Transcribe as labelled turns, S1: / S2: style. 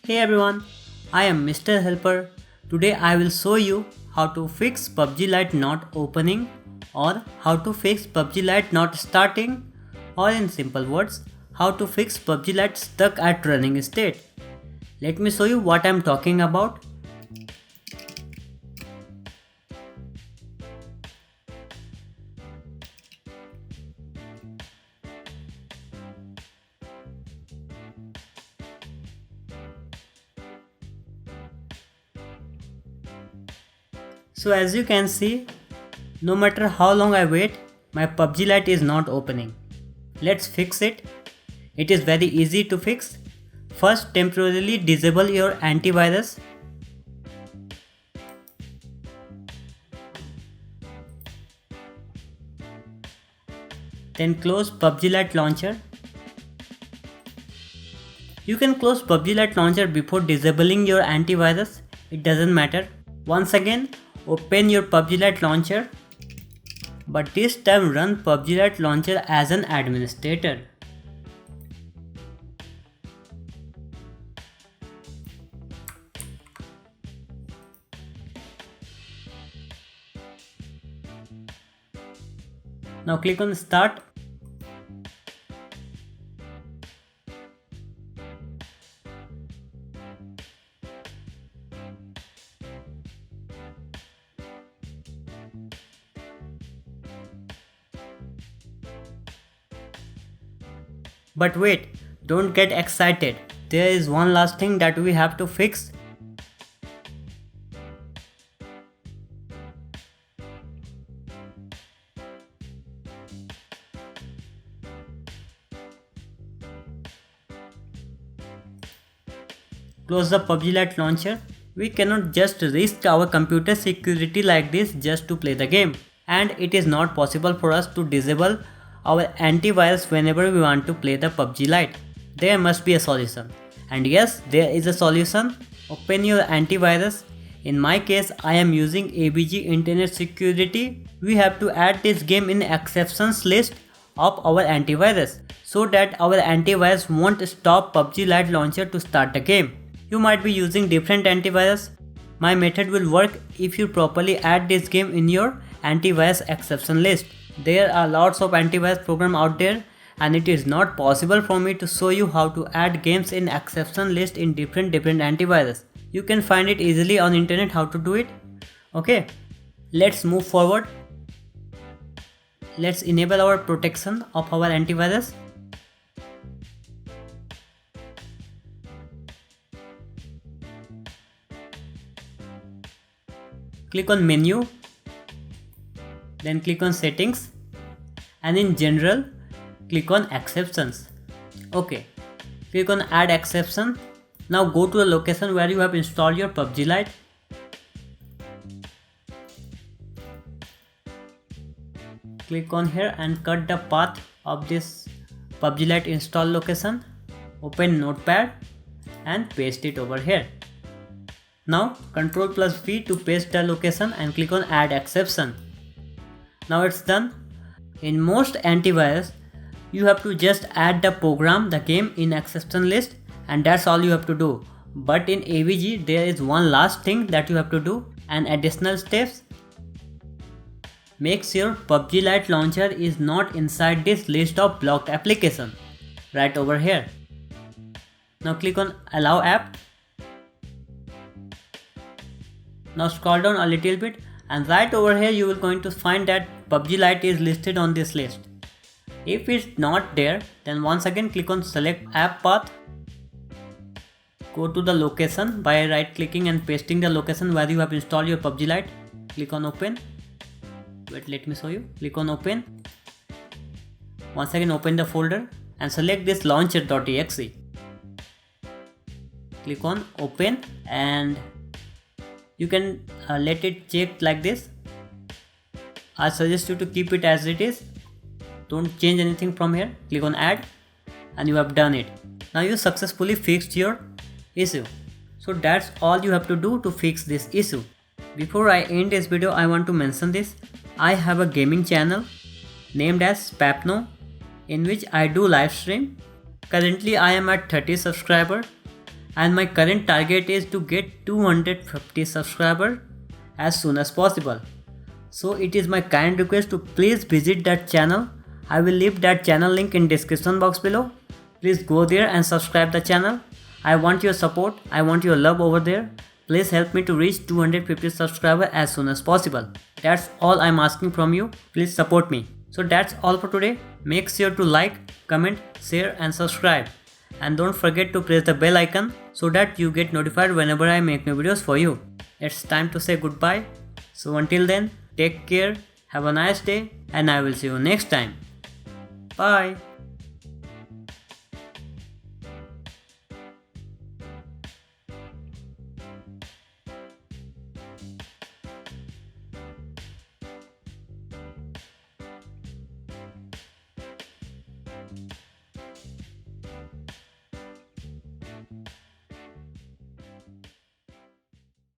S1: Hey everyone, I am Mr. Helper. Today I will show you how to fix PUBG Lite not opening or how to fix PUBG Lite not starting or in simple words, how to fix PUBG Lite stuck at running state. Let me show you what I am talking about. So as you can see, no matter how long I wait, my PUBG Lite is not opening. Let's fix it. It is very easy to fix. First, temporarily disable your antivirus. Then close PUBG Lite launcher. You can close PUBG Lite launcher before disabling your antivirus. It doesn't matter. Once again, open your PUBG Lite launcher, but this time run PUBG Lite launcher as an administrator. Now click on start. But wait, don't get excited. There is one last thing that we have to fix. Close the PUBG Lite launcher. We cannot just risk our computer security like this just to play the game. And it is not possible for us to disable our antivirus whenever we want to play the PUBG Lite. There must be a solution. And yes, there is a solution. Open your antivirus. In my case, I am using ABG Internet Security. We have to add this game in exceptions list of our antivirus so that our antivirus won't stop PUBG Lite launcher to start the game. You might be using different antivirus. My method will work if you properly add this game in your antivirus exception list. There are lots of antivirus programs out there and it is not possible for me to show you how to add games in exception list in different antivirus. You can find it easily on internet how to do it. Okay, let's move forward. Let's enable our protection of our antivirus. Click on menu, then click on settings, and in general click on exceptions. Okay, click on add exception. Now go to the location where you have installed your PUBG Lite. Click on here and cut the path of this PUBG Lite install location. Open notepad and paste it over here. Now Ctrl+V to paste the location and click on add exception. Now it's done. In most antivirus, you have to just add the program, the game in exception list, and that's all you have to do. But in ABG, there is one last thing that you have to do, and additional steps. Make sure PUBG Lite launcher is not inside this list of blocked application, right over here. Now click on allow app. Now scroll down a little bit and right over here you will going to find that PUBG Lite is listed on this list. If it's not there, then once again click on select app path. Go to the location by right clicking and pasting the location where you have installed your PUBG Lite. Click on open. Wait, let me show you. Click on open. Once again open the folder and select this launcher.exe. Click on open and you can let it check like this. I suggest you to keep it as it is. Don't change anything from here. Click on add and you have done it. Now you successfully fixed your issue. So that's all you have to do to fix this issue. Before I end this video, I want to mention this. I have a gaming channel named as Spapno in which I do live stream. Currently I am at 30 subscribers and my current target is to get 250 subscribers as soon as possible. So it is my kind request to please visit that channel. I will leave that channel link in description box below. Please go there and subscribe the channel. I want your support, I want your love over there. Please help me to reach 250 subscribers as soon as possible. That's all I'm asking from you. Please support me. So that's all for today. Make sure to like, comment, share and subscribe. And don't forget to press the bell icon so that you get notified whenever I make new videos for you. It's time to say goodbye. So until then, take care, have a nice day, and I will see you next time. Bye.